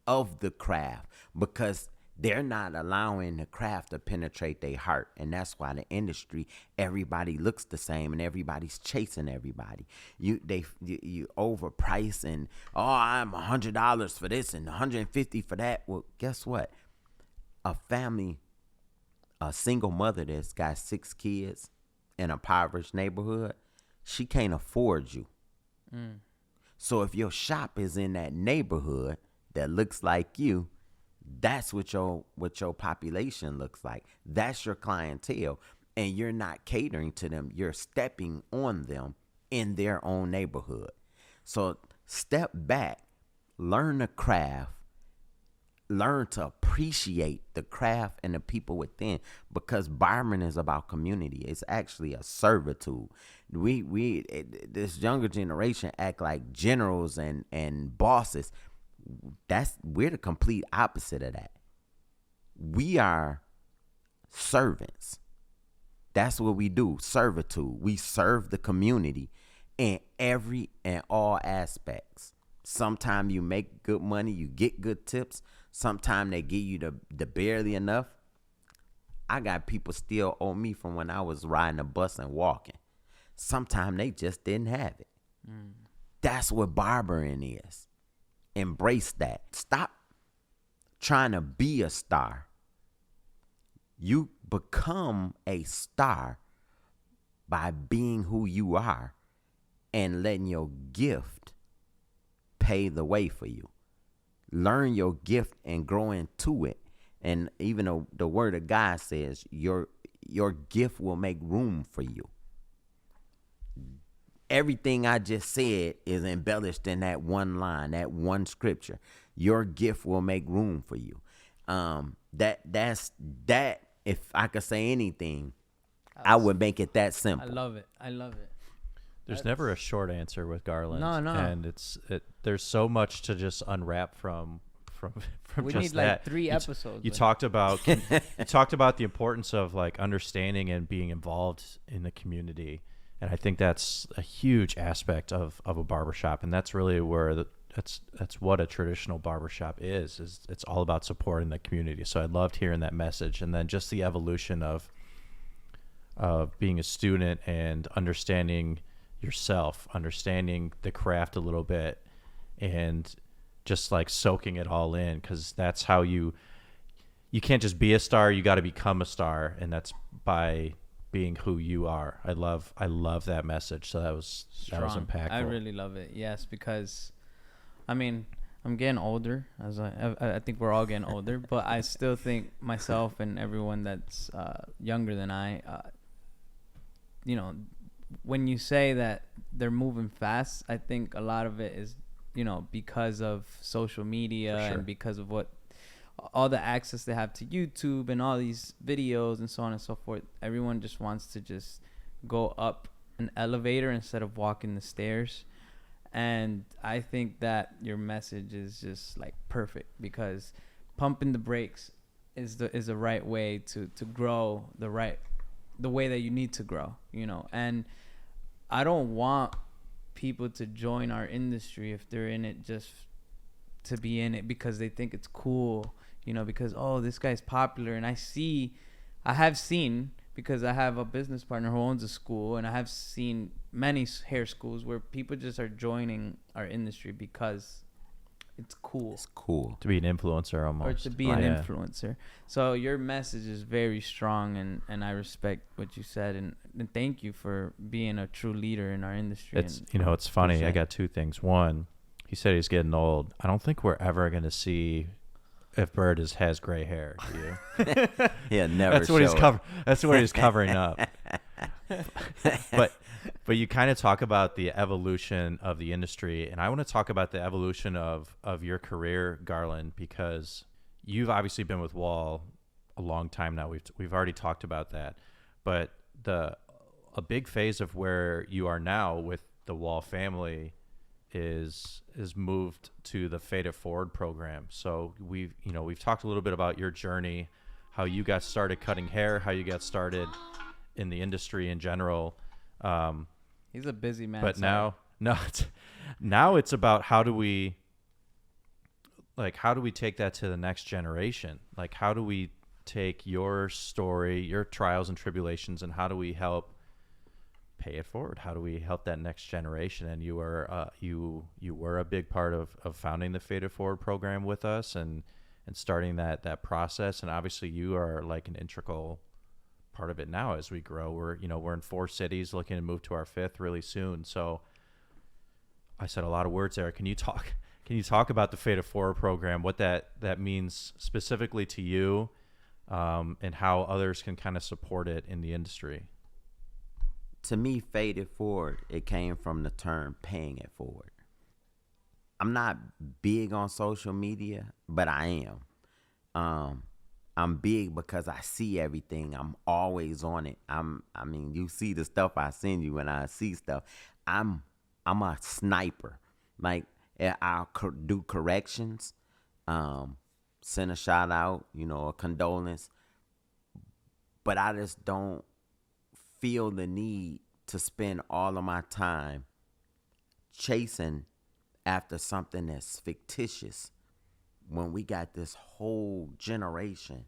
of the craft, because they're not allowing the craft to penetrate their heart. And that's why the industry, everybody looks the same and everybody's chasing everybody. You overprice and, I'm $100 for this and $150 for that. Well, guess what? A single mother that's got 6 kids in a impoverished neighborhood, she can't afford you. So if your shop is in that neighborhood that looks like you, that's what your population looks like. That's your clientele, and you're not catering to them. You're stepping on them in their own neighborhood. So step back, learn the craft, learn to appreciate the craft and the people within, because barbering is about community. It's actually a servitude. This younger generation act like generals and bosses. We're the complete opposite of that. We are servants. That's what we do. Servitude. We serve the community in every and all aspects. Sometimes you make good money, you get good tips. Sometimes they give you the barely enough. I got people still owe me from when I was riding a bus and walking. Sometimes they just didn't have it. That's what barbering is. Embrace that. Stop trying to be a star. You become a star by being who you are and letting your gift pay the way for you. Learn your gift and grow into it. And even though the word of God says your gift will make room for you. Everything I just said is embellished in that one line, that one scripture. Your gift will make room for you. That's if I could say anything, I would make it that simple. I love it. There's never a short answer with Garland. No. And there's so much to just unwrap from we just need that. like 3 episodes. You talked about the importance of like understanding and being involved in the community, and I think that's a huge aspect of a barbershop, and that's really where that's what a traditional barbershop is it's all about supporting the community. So I loved hearing that message, and then just the evolution of being a student and understanding yourself, understanding the craft a little bit, and just like soaking it all in, because that's how you can't just be a star, you got to become a star, and that's by being who you are. I love that message. So that was impactful. I really love it. Yes, because I mean, I'm getting older, as I think we're all getting older, but I still think myself and everyone that's younger than I, when you say that they're moving fast, I think a lot of it is, because of social media and because of all the access they have to YouTube and all these videos and so on and so forth. Everyone just wants to just go up an elevator instead of walking the stairs. And I think that your message is just like perfect, because pumping the brakes is the right way to grow the way that you need to grow, and I don't want people to join our industry if they're in it just to be in it because they think it's cool, because, oh, this guy's popular. And I have seen, because I have a business partner who owns a school, and I have seen many hair schools where people just are joining our industry because it's cool. It's cool to be an influencer almost. Or to be an influencer. So your message is very strong, and I respect what you said, and thank you for being a true leader in our industry. It's funny. I got 2 things. One, he said he's getting old. I don't think we're ever going to see if Bird has gray hair. Do you? He'll never. That's what he's covering. That's what he's covering up. But you kind of talk about the evolution of the industry, and I want to talk about the evolution of your career, Garland, because you've obviously been with Wahl a long time now. We've already talked about that, but a big phase of where you are now with the Wahl family is moved to the Fade It Forward program. So we've talked a little bit about your journey, how you got started cutting hair, how you got started in the industry in general. He's a busy man. But now it's about how do we take that to the next generation? Like, how do we take your story, your trials and tribulations, and how do we help pay it forward? How do we help that next generation? And you were a big part of founding the Fade It Forward program with us and starting that process. And obviously you are like an integral part of it now as we grow. We're in 4 cities, looking to move to our 5th really soon. So I said a lot of words there. Can you talk about the Fade It Forward program, what that means specifically to you, and how others can kind of support it in the industry? To me, Fade It Forward, it came from the term paying it forward. I'm not big on social media, but I am. Um, I'm big because I see everything. I'm always on it. I mean, you see the stuff I send you when I see stuff. I'm I'm a sniper. Like I'll do corrections, um, send a shout out, a condolence, but I just don't feel the need to spend all of my time chasing after something that's fictitious when we got this whole generation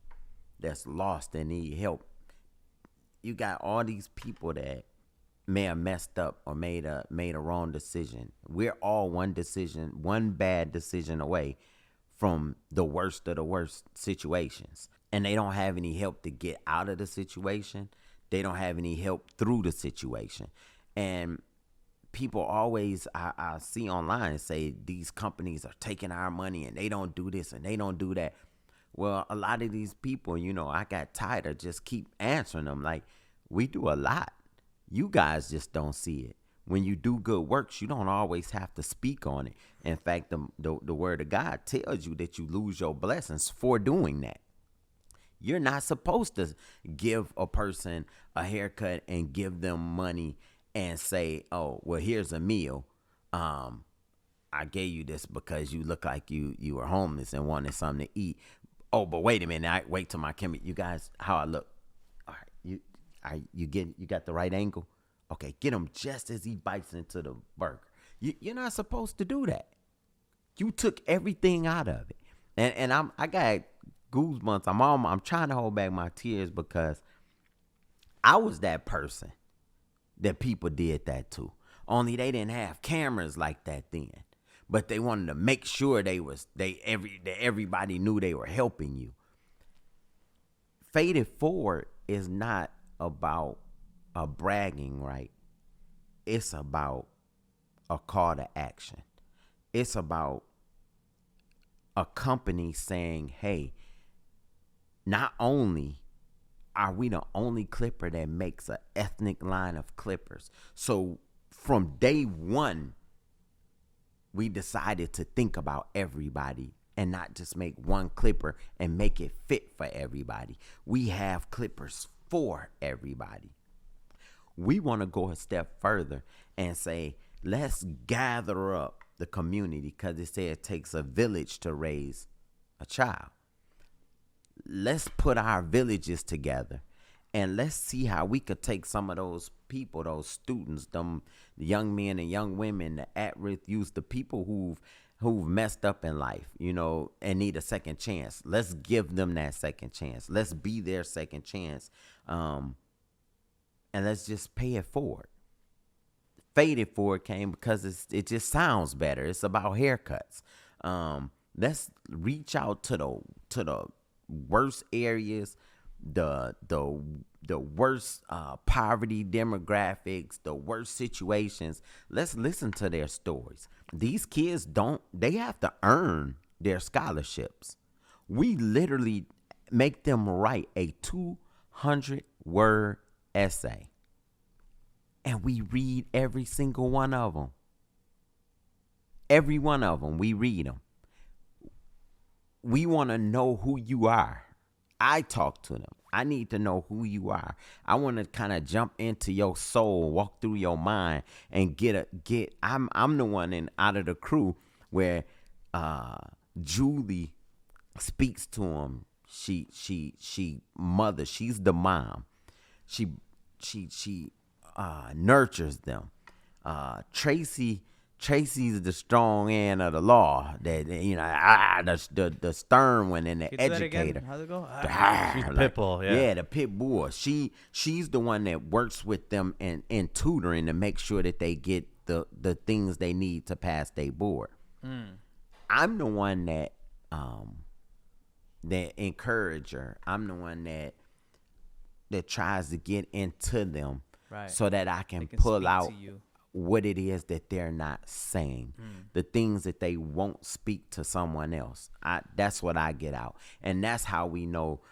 that's lost and need help. You got all these people that may have messed up or made a wrong decision. We're all one bad decision away from the worst of the worst situations. And they don't have any help to get out of the situation. They don't have any help through the situation. And people always I see online say these companies are taking our money and they don't do this and they don't do that. Well, a lot of these people, I got tired of just keep answering them like, we do a lot. You guys just don't see it. When you do good works, you don't always have to speak on it. In fact, the word of God tells you that you lose your blessings for doing that. You're not supposed to give a person a haircut and give them money and say, oh, well, here's a meal. I gave you this because you look like you were homeless and wanted something to eat. Oh, but wait a minute. Wait till my camera. You guys, how I look. All right, you got the right angle? Okay, get him just as he bites into the burger. You're not supposed to do that. You took everything out of it. And I got goosebumps. I'm trying to hold back my tears because I was that person that people did that to. Only they didn't have cameras like that then. But they wanted to make sure that everybody knew they were helping you. Faded Forward is not about a bragging right. It's about a call to action. It's about a company saying, hey, not only are we the only clipper that makes an ethnic line of clippers, so from day one, we decided to think about everybody and not just make one clipper and make it fit for everybody. We have clippers for everybody. We want to go a step further and say, let's gather up the community because it said it takes a village to raise a child. Let's put our villages together and let's see how we could take some of those people, those students, them young men and young women, the at-risk youth, the people who've messed up in life, and need a second chance. Let's give them that second chance. Let's be their second chance. And let's just pay it forward. Faded Forward came because it just sounds better. It's about haircuts. Let's reach out to the worst areas, the worst poverty demographics, the worst situations. Let's listen to their stories. These kids they have to earn their scholarships. We literally make them write a 200-word essay. And we read every single one of them. Every one of them, we read them. We want to know who you are. I talk to them. I need to know who you are. I want to kind of jump into your soul, walk through your mind, and I'm the one out of the crew where Julie speaks to him. She mother. She's the mom. She nurtures them. Tracy's the strong end of the law. That the stern one and the educator. How's it go? She's the pit bull. Yeah, the pit bull. She's the one that works with them in tutoring to make sure that they get the things they need to pass their board. I'm the one that encourager. I'm the one that tries to get into them, right, so that I can pull out what it is that they're not saying, the things that they won't speak to someone else. That's what I get out. And that's how we know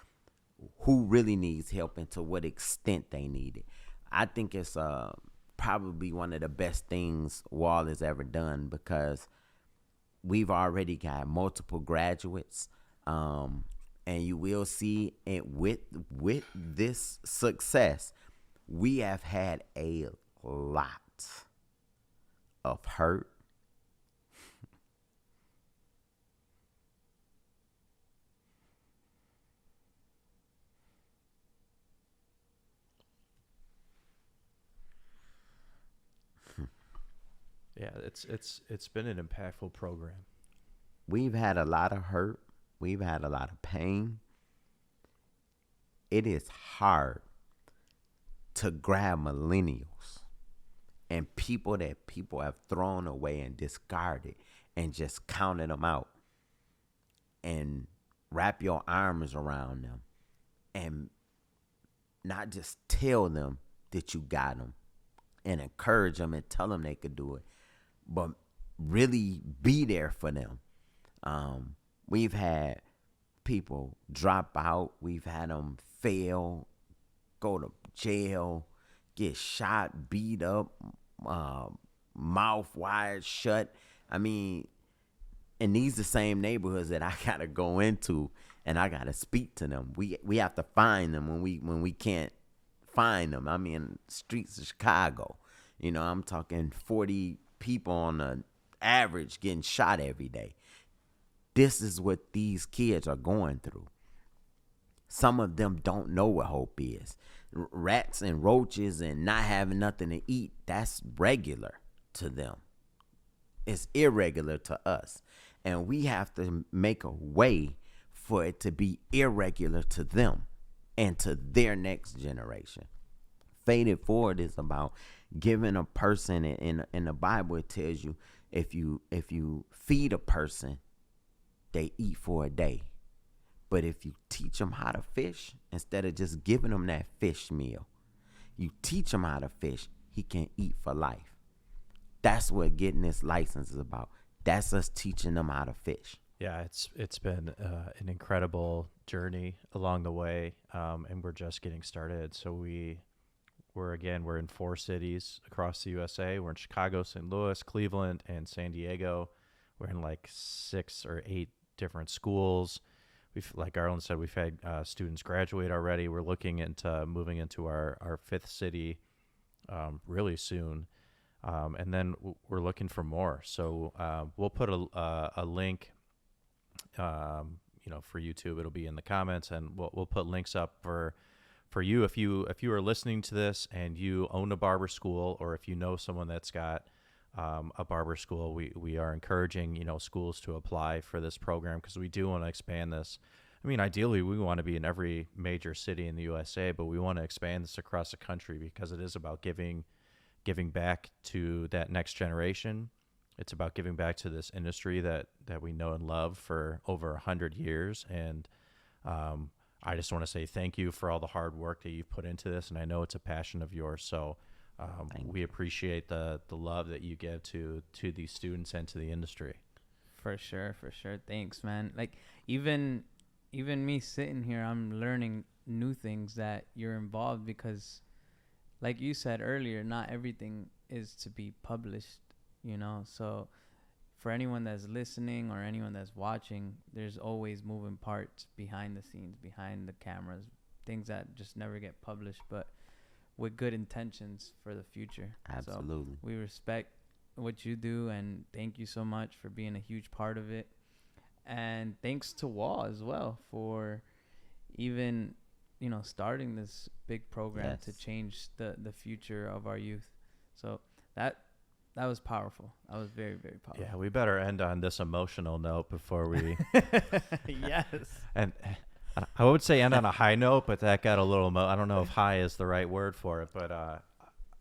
who really needs help and to what extent they need it. I think it's probably one of the best things Wahl has ever done because we've already got multiple graduates. And you will see it with this success, we have had a lot of hurt. Yeah, it's been an impactful program. We've had a lot of hurt. We've had a lot of pain. It is hard to grab millennials and people that people have thrown away and discarded and just counted them out and wrap your arms around them and not just tell them that you got them and encourage them and tell them they could do it, but really be there for them. We've had people drop out. We've had them fail, go to jail, get shot, beat up, mouth wired shut. I mean, and these the same neighborhoods that I gotta go into and I gotta speak to them. We have to find them when we can't find them. I mean, streets of Chicago. You know, I'm talking 40 people on the average getting shot every day. This is what these kids are going through. Some of them don't know what hope is. Rats and roaches and not having nothing to eat, that's regular to them. It's irregular to us. And we have to make a way for it to be irregular to them and to their next generation. Faded Forward is about giving a person, in the Bible it tells you, if you feed a person, they eat for a day. But if you teach them how to fish, instead of just giving them that fish meal, you teach him how to fish, he can eat for life. That's what getting this license is about. That's us teaching them how to fish. Yeah, it's been an incredible journey along the way, and we're just getting started. So we're in 4 cities across the USA. We're in Chicago, St. Louis, Cleveland, and San Diego. We're in like 6 or 8 different schools. Like Garland said, we've had students graduate already. We're looking into moving into our 5th city really soon. And then we're looking for more. So we'll put a link, for YouTube. It'll be in the comments, and we'll put links up for you if you are listening to this and you own a barber school, or if you know someone that's got a barber school. We are encouraging schools to apply for this program because we do want to expand this. I mean, ideally, we want to be in every major city in the USA, but we want to expand this across the country because it is about giving back to that next generation. It's about giving back to this industry that we know and love for over 100 years. And I just want to say thank you for all the hard work that you've put into this. And I know it's a passion of yours. So we appreciate the love that you give to these students and to the industry. For sure. Thanks, man. Like even me sitting here, I'm learning new things that you're involved because, like you said earlier, not everything is to be published, So for anyone that's listening or anyone that's watching, there's always moving parts behind the scenes, behind the cameras, things that just never get published, but with good intentions for the future. Absolutely. So we respect what you do, and thank you so much for being a huge part of it. And thanks to Wahl as well for even starting this big program to change the future of our youth. So that was powerful. That was very, very powerful. Yeah, we better end on this emotional note before we Yes. And I would say end on a high note, but that got a little I don't know if high is the right word for it, but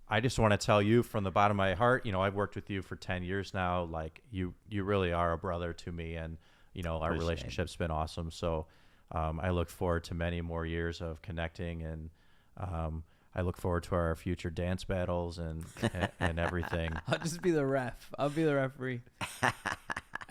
I just want to tell you from the bottom of my heart, I've worked with you for 10 years now. Like you really are a brother to me, and our relationship's been awesome. So I look forward to many more years of connecting, and I look forward to our future dance battles and everything. I'll just be the ref. I'll be the referee.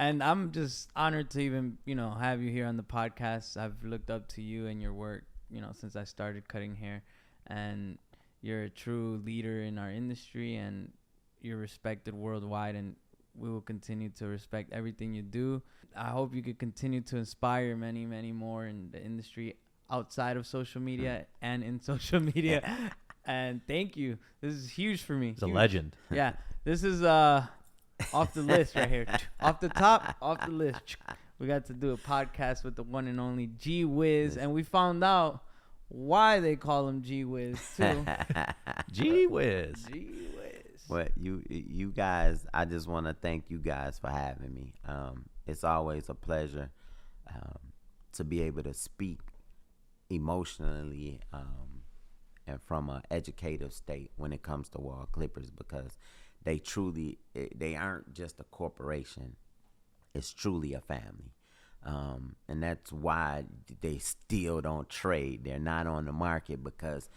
And I'm just honored to even, have you here on the podcast. I've looked up to you and your work, since I started cutting hair. And you're a true leader in our industry, and you're respected worldwide. And we will continue to respect everything you do. I hope you could continue to inspire many, many more in the industry outside of social media and in social media. And thank you. This is huge for me. He's a Huge. legend. Yeah, this is off the list right here. Off the top, off the list. We got to do a podcast with the one and only G-Whiz, and we found out why they call him G-Whiz too. G-Whiz. G-Whiz. Well, you guys, I just want to thank you guys for having me. It's always a pleasure to be able to speak emotionally and from an educative state when it comes to Wahl Clippers, because they aren't just a corporation. It's truly a family. And that's why they still don't trade. They're not on the market, because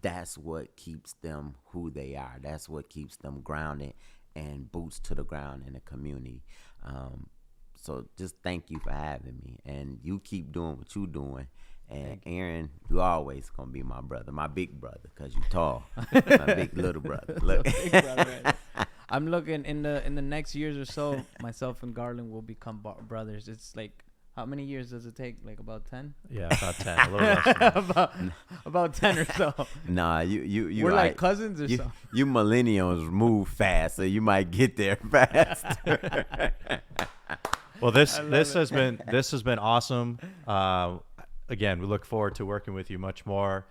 that's what keeps them who they are. That's what keeps them grounded and boots to the ground in the community. So just thank you for having me. And you keep doing what you're doing. And Aaron, you always going to be my brother, my big brother, because you tall. My big little brother. Look. Big brother, right? I'm looking in the next years or so, myself and Garland will become brothers. It's like, how many years does it take? Like about 10? Yeah, about 10. A little less than about 10 or so. Nah, you we're like cousins or something. You millennials move fast, so you might get there faster. Well, this has been awesome. Again, we look forward to working with you much more.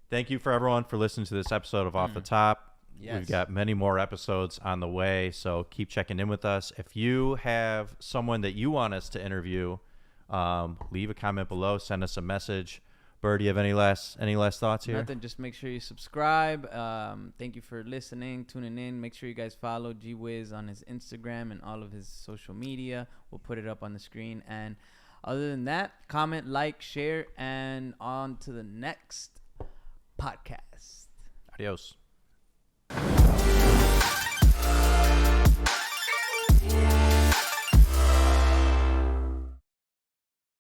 Thank you for everyone for listening to this episode of Off the Top. Yes. We've got many more episodes on the way, so keep checking in with us. If you have someone that you want us to interview, leave a comment below, send us a message. Bird, do you have any last thoughts here? Nothing. Just make sure you subscribe. Thank you for listening, tuning in. Make sure you guys follow G-Whiz on his Instagram and all of his social media. We'll put it up on the screen. And other than that, comment, like, share, and on to the next podcast. Adios.